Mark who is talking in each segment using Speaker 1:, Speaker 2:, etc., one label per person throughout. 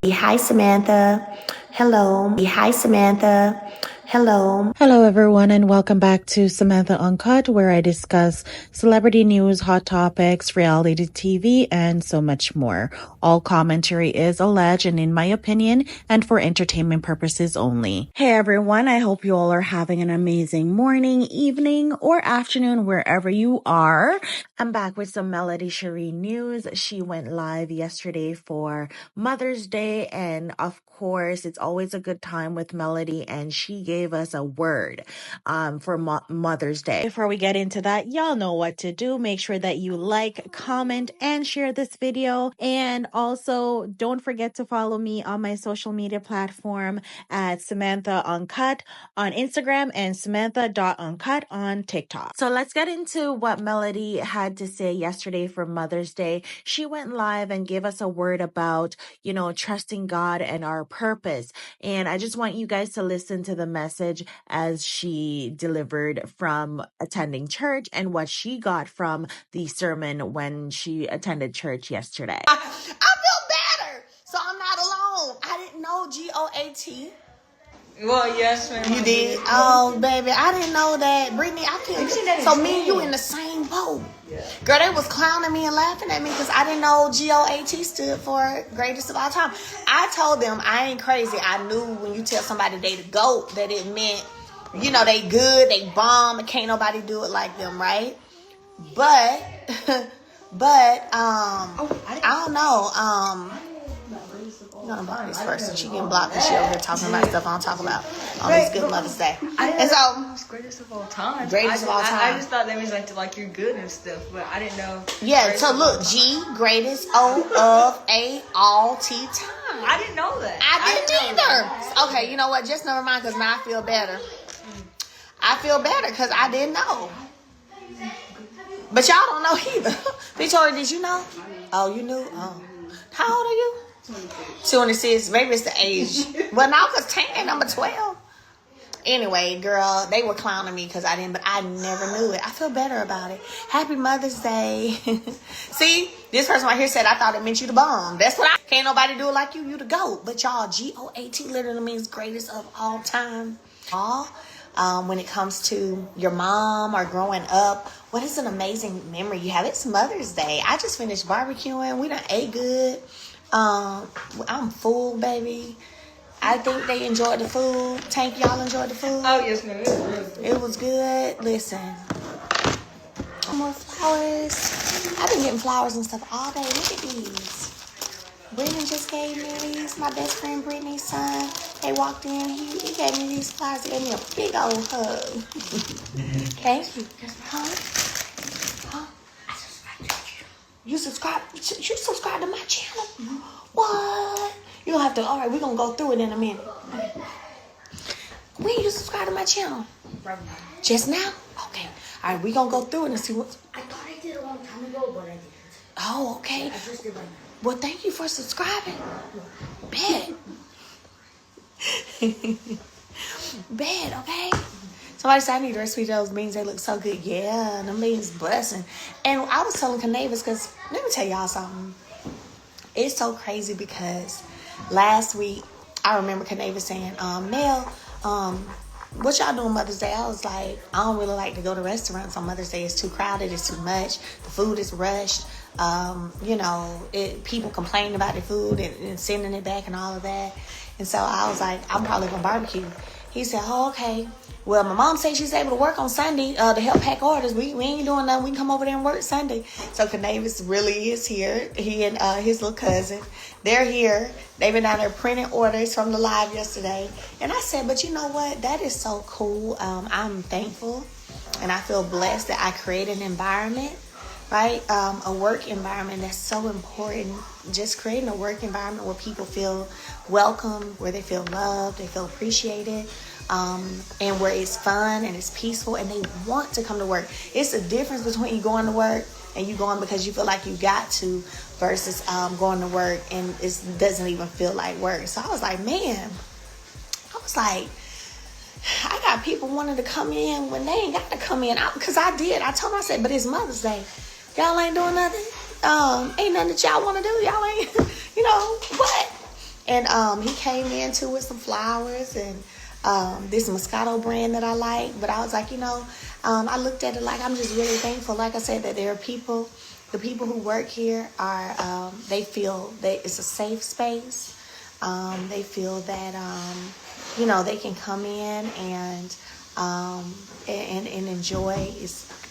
Speaker 1: Hi, Samantha. Hello. Hi, Samantha. Hello.
Speaker 2: Hello, everyone, and welcome back to Samantha Uncut, where I discuss celebrity news, hot topics, reality TV, and so much more. All commentary is alleged and in my opinion, and for entertainment purposes only. Hey, everyone. I hope you all are having an amazing morning, evening, or afternoon, wherever you are. I'm back with some Melody Shari news. She went live yesterday for Mother's Day, and of course, it's always a good time with Melody, and she gave us a word for Mother's Day. Before we get into that, y'all know what to do. Make sure that you like, comment, and share this video. And also, don't forget to follow me on my social media platform at Samantha Uncut on Instagram and Samantha.uncut on TikTok. So let's get into what Melody had to say yesterday for Mother's Day. She went live and gave us a word about, trusting God and our purpose. And I just want you guys to listen to the message as she delivered from attending church and what she got from the sermon when she attended church yesterday.
Speaker 1: I feel better. So I'm not alone. I didn't know GOAT.
Speaker 3: Well, yes, ma'am.
Speaker 1: You did? Oh, baby. I didn't know that. Brittany, I can't. So me and you in the same boat. Yeah. Girl, they was clowning me and laughing at me because I didn't know GOAT stood for greatest of all time. I told them I ain't crazy. I knew when you tell somebody they the GOAT that it meant, they good, they bomb, and can't nobody do it like them, right? But I don't know. I'm gonna block this person. She getting blocked and she over here talking about stuff I don't talk about on this good Mother's Day. And so,
Speaker 3: greatest of all time.
Speaker 1: Greatest of all time.
Speaker 3: I just thought that means like you're good and stuff, but I didn't know.
Speaker 1: Yeah. So look, G, greatest O of A all T time.
Speaker 3: I didn't know that.
Speaker 1: I didn't either. Okay, you know what? Just never mind, because now I feel better. I feel better because I didn't know. But y'all don't know either. Victoria, did you know? Oh, you knew? Oh. How old are you? 26. Maybe it's the age. Well, now because 10, number 12. Anyway, girl, they were clowning me because I didn't, but I never knew it. I feel better about it. Happy Mother's Day. See, this person right here said I thought it meant you the bomb. That's what can't nobody do it like you. You the GOAT. But y'all, GOAT literally means greatest of all time. When it comes to your mom or growing up, what is an amazing memory you have? It's Mother's Day. I just finished barbecuing. We done ate good. I'm full, baby. I think they enjoyed the food. Tank, y'all enjoyed the food?
Speaker 3: Oh, yes, ma'am.
Speaker 1: It was good. Listen. More flowers. I've been getting flowers and stuff all day. Look at these. Brittany just gave me these. My best friend Brittany's son. They walked in. He gave me these flowers. He gave me a big old hug. Thank you. Huh? You subscribe to my channel? Mm-hmm. What? You don't have to. All right, we're going to go through it in a minute. When you subscribe to my channel?
Speaker 4: Right now.
Speaker 1: Just now? Okay. All right, we're going to go through it and see what.
Speaker 4: I thought I did a long time ago, but I didn't.
Speaker 1: Oh, okay.
Speaker 4: I just did right now.
Speaker 1: Well, thank you for subscribing. Bet. Bet, okay? Somebody said I need to recipe those beans. They look so good. Yeah, them beans blessing. And I was telling Canavis, because let me tell y'all something. It's so crazy because last week, I remember Canavis saying, Mel, what y'all doing Mother's Day? I was like, I don't really like to go to restaurants on Mother's Day. It's too crowded. It's too much. The food is rushed. People complain about the food and sending it back and all of that. And so I was like, I'm probably going to barbecue. He said, oh, okay. Well, my mom said she's able to work on Sunday to help pack orders. We ain't doing nothing. We can come over there and work Sunday. So Canavis really is here. He and his little cousin, they're here. They've been down there printing orders from the live yesterday. And I said, but you know what? That is so cool. I'm thankful and I feel blessed that I create an environment, right? A work environment that's so important. Just creating a work environment where people feel welcome, where they feel loved, they feel appreciated. And where it's fun and it's peaceful and they want to come to work. It's a difference between you going to work and you going because you feel like you got to versus going to work and it doesn't even feel like work. So I was like, man, I got people wanting to come in when they ain't got to come in. Because I told them, I said, but it's Mother's Day. Y'all ain't doing nothing. Ain't nothing that y'all want to do. Y'all ain't, what? And he came into with some flowers and this Moscato brand that I like. But I was like, I looked at it like I'm just really thankful. Like I said, that there are people, the people who work here are, they feel that it's a safe space. They feel that, they can come in and enjoy.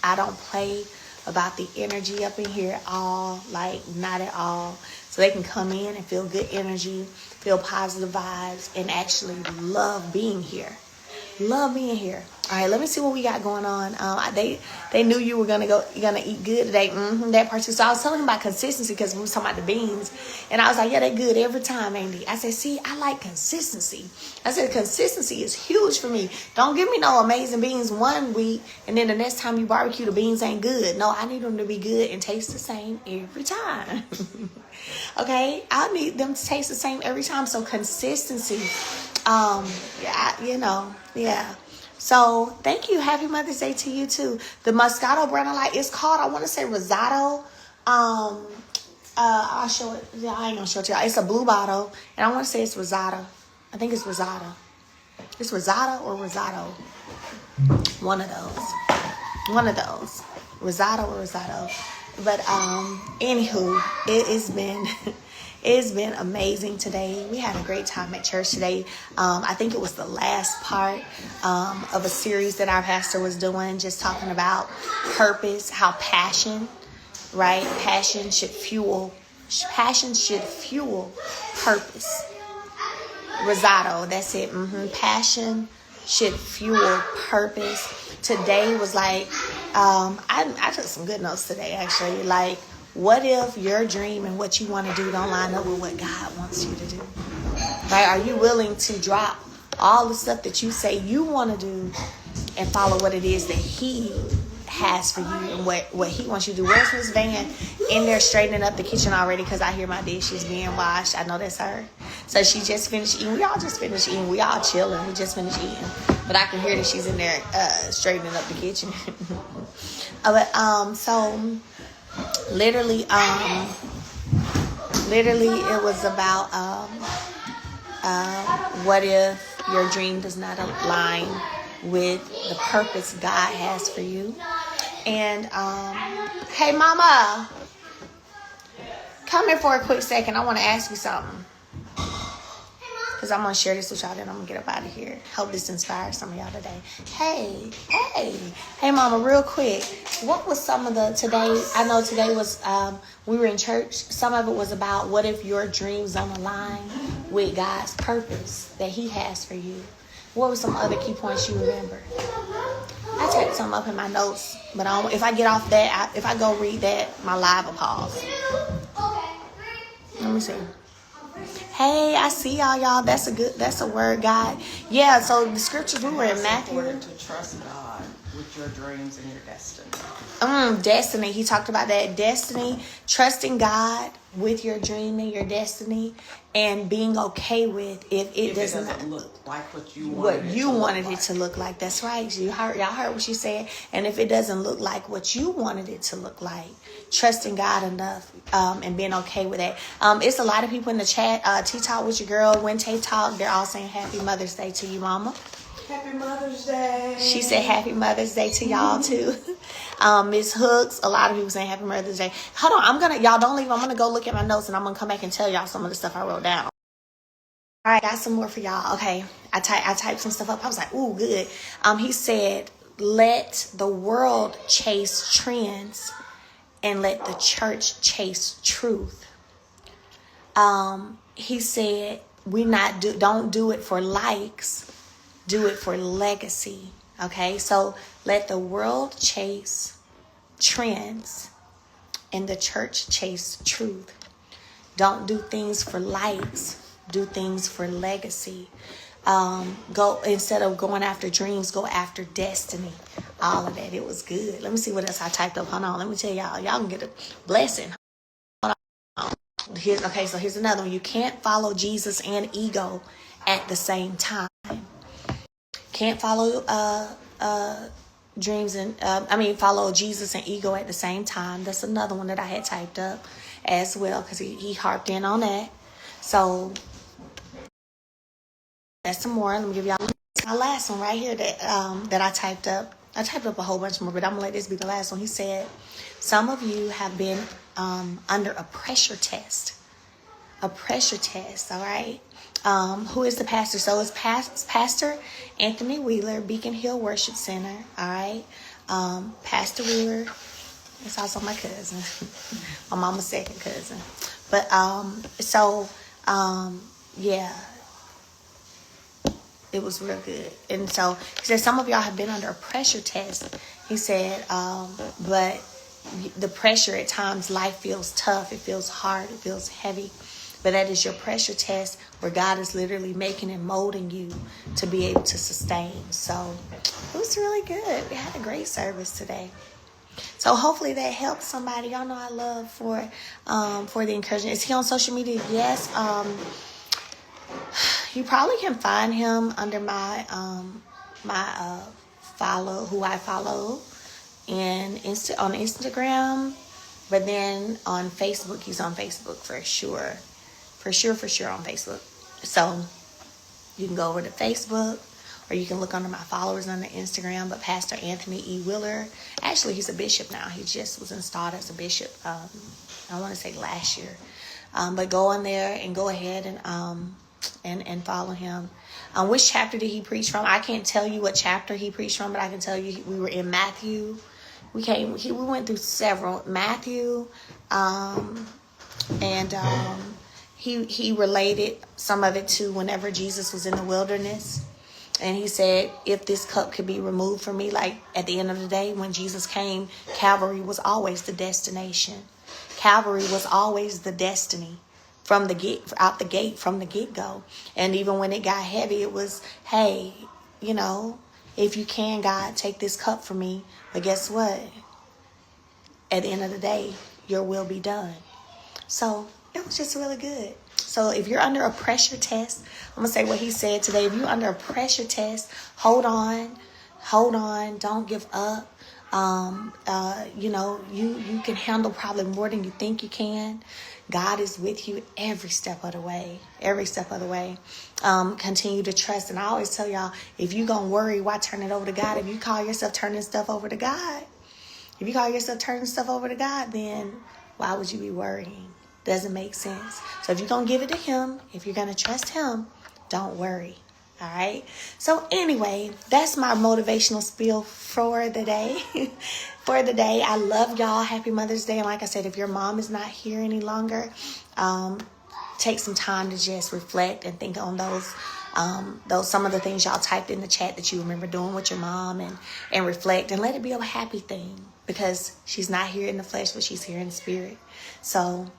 Speaker 1: I don't play about the energy up in here at all, like not at all. So they can come in and feel good energy, feel positive vibes, and actually love being here. Love being here. All right, let me see what we got going on. They knew you were gonna eat good today. That part too. So I was telling him about consistency because we was talking about the beans, and I was like, yeah, they good every time, ain't they? I said, see, I like consistency. I said consistency is huge for me. Don't give me no amazing beans one week and then the next time you barbecue the beans ain't good. No, I need them to be good and taste the same every time. Okay, I need them to taste the same every time. So consistency. Yeah. So thank you. Happy Mother's Day to you too. The Moscato brand I like, it's called, I want to say Rosado. I'll show it. Yeah, I ain't gonna show it to y'all. It's a blue bottle, and I want to say it's Rosado. I think it's Rosado. It's Rosado or Rosado. One of those. Rosado or Rosado. But anywho, it's been amazing today. We had a great time at church today. I think it was the last part of a series that our pastor was doing, just talking about purpose, how passion should fuel purpose. Rosado, that's it. Passion should fuel purpose. Today was like, I took some good notes today, actually. Like, what if your dream and what you want to do don't line up with what God wants you to do? Right? Are you willing to drop all the stuff that you say you want to do and follow what it is that He has for you and what He wants you to do? Where's Miss Van in there straightening up the kitchen already? Because I hear my dishes being washed. I know that's her. So she just finished eating. We all just finished eating. We all chilling. We just finished eating. But I can hear that she's in there straightening up the kitchen. So literally it was about what if your dream does not align with the purpose God has for you. And hey mama, come here for a quick second. I want to ask you something, because I'm going to share this with y'all, then I'm going to get up out of here. Hope this inspires some of y'all today. Hey, mama, real quick. What was some of today? I know today was, we were in church. Some of it was about what if your dreams don't align with God's purpose that He has for you. What were some other key points you remember? I typed some up in my notes, but if I get off that, if I go read that, my live will pause. Let me see. Hey, I see y'all. That's a word, God. Yeah, so the scriptures, we were in Matthew.
Speaker 5: To trust God with your dreams and your destiny.
Speaker 1: Destiny. He talked about that. Destiny, trusting God with your dream and your destiny, and being okay with if it doesn't
Speaker 5: look like what you
Speaker 1: wanted it to look like. That's right. Y'all heard what she said. And if it doesn't look like what you wanted it to look like, trusting God enough and being okay with that. It's a lot of people in the chat. T-Talk with your girl, Wente Talk. They're all saying Happy Mother's Day to you, Mama.
Speaker 5: Happy Mother's Day.
Speaker 1: She said Happy Mother's Day to y'all too. Miss Hooks, a lot of people saying Happy Mother's Day. Hold on, y'all don't leave. I'm gonna go look at my notes and I'm gonna come back and tell y'all some of the stuff I wrote down. All right, got some more for y'all. Okay, I typed some stuff up. I was like, ooh, good. He said, let the world chase trends and let the church chase truth. He said, don't do it for likes. Do it for legacy. Okay, so let the world chase trends and the church chase truth. Don't do things for likes. Do things for legacy. Go, instead of going after dreams, go after destiny. All of that. It was good. Let me see what else I typed up. Hold on. Let me tell y'all. Y'all can get a blessing. Hold on. So here's another one. You can't follow Jesus and ego at the same time. Can't follow dreams and follow Jesus and ego at the same time. That's another one that I had typed up as well, because he harped in on that. So That's some more. Let me give y'all my last one right here that I typed up. I typed up a whole bunch more, but I'm gonna let this be the last one. He said, "Some of you have been under a pressure test. A pressure test. All right. Who is the pastor? So it's Pastor Anthony Wheeler, Beacon Hill Worship Center. All right. Pastor Wheeler. It's also my cousin, my mama's second cousin. But yeah, it was real good. And so he said some of y'all have been under a pressure test. He said, but the pressure at times, life feels tough, it feels hard, it feels heavy. But that is your pressure test where God is literally making and molding you to be able to sustain. So it was really good. We had a great service today. So hopefully that helps somebody. Y'all know I love for the encouragement. Is he on social media? Yes. You probably can find him under my follow, who I follow, and on Instagram. But then on Facebook, he's on Facebook for sure on Facebook. So you can go over to Facebook, or you can look under my followers on the Instagram. But Pastor Anthony E. Wheeler, actually he's a bishop now. He just was installed as a bishop. I want to say last year. But go in there and go ahead and follow him. Which chapter did he preach from? I can't tell you what chapter he preached from, but I can tell you we were in Matthew. We went through several Matthew, and he related some of it to whenever Jesus was in the wilderness. And he said, if this cup could be removed from me, like at the end of the day, when Jesus came, Calvary was always the destination. Calvary was always the destiny from the get-go. And even when it got heavy, it was, hey, if you can, God, take this cup from me. But guess what? At the end of the day, your will be done. So it was just really good. So if you're under a pressure test, I'm going to say what he said today. If you're under a pressure test, hold on, don't give up. You can handle probably more than you think you can. God is with you every step of the way. Continue to trust. And I always tell y'all, if you're going to worry, why turn it over to God? If you call yourself turning stuff over to God, then why would you be worrying? Doesn't make sense. So if you're going to give it to him, if you're going to trust him, don't worry. All right. So anyway, that's my motivational spiel for the day. I love y'all. Happy Mother's Day. And like I said, if your mom is not here any longer, take some time to just reflect and think on those some of the things y'all typed in the chat that you remember doing with your mom, and reflect and let it be a happy thing, because she's not here in the flesh, but she's here in spirit. So,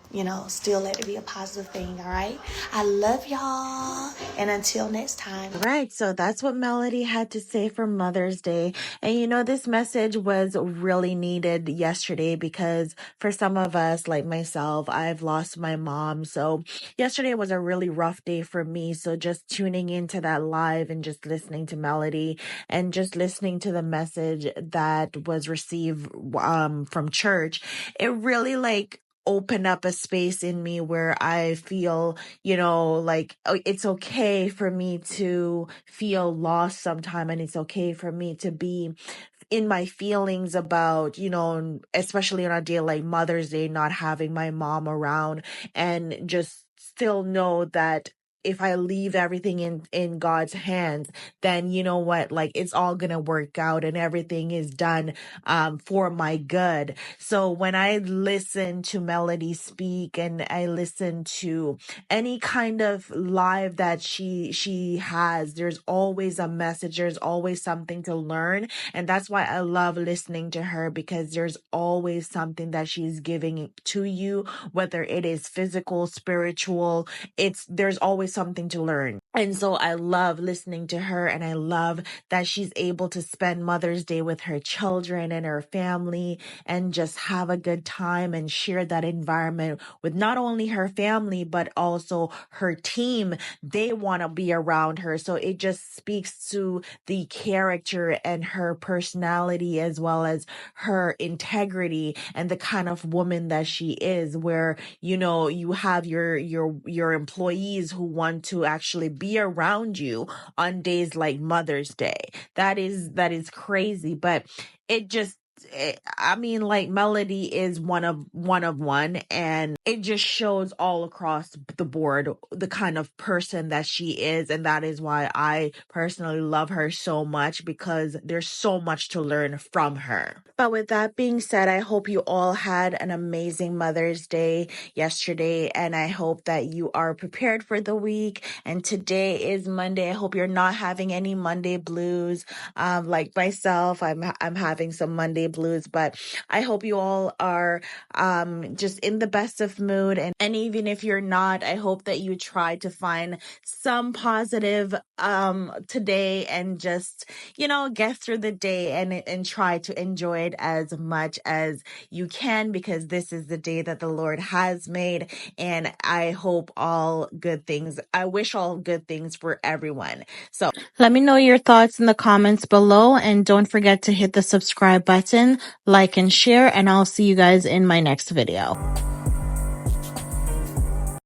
Speaker 1: still let it be a positive thing. All right. I love y'all. And until next time.
Speaker 2: Right. So that's what Melody had to say for Mother's Day. And this message was really needed yesterday, because for some of us, like myself, I've lost my mom. So yesterday was a really rough day for me. So just tuning into that live and just listening to Melody and just listening to the message that was received from church, it really opened up a space in me where I feel, it's okay for me to feel lost sometime, and it's okay for me to be in my feelings about, especially on a day like Mother's Day, not having my mom around, and just still know that if I leave everything in God's hands, then you know what, it's all gonna work out and everything is done for my good. So when I listen to Melody speak, and I listen to any kind of live that she has, there's always a message, there's always something to learn. And that's why I love listening to her, because there's always something that she's giving to you, whether it is physical, spiritual, there's always something to learn. And so I love listening to her, and I love that she's able to spend Mother's Day with her children and her family, and just have a good time and share that environment with not only her family, but also her team. They want to be around her. So it just speaks to the character and her personality, as well as her integrity and the kind of woman that she is, where, you have your employees who one to actually be around you on days like Mother's Day. That is crazy, but it just I mean, like, Melody is one of one, and it just shows all across the board the kind of person that she is, and that is why I personally love her so much, because there's so much to learn from her. But with that being said, I hope you all had an amazing Mother's Day yesterday, and I hope that you are prepared for the week. And today is Monday. I hope you're not having any Monday blues. Like myself, I'm having some Monday blues, but I hope you all are just in the best of mood, and even if you're not, I hope that you try to find some positive today, and just, you know, get through the day, and try to enjoy it as much as you can, because this is the day that the Lord has made, and I wish all good things for everyone. So let me know your thoughts in the comments below, and don't forget to hit the subscribe button, like and share, and I'll see you guys in my next video.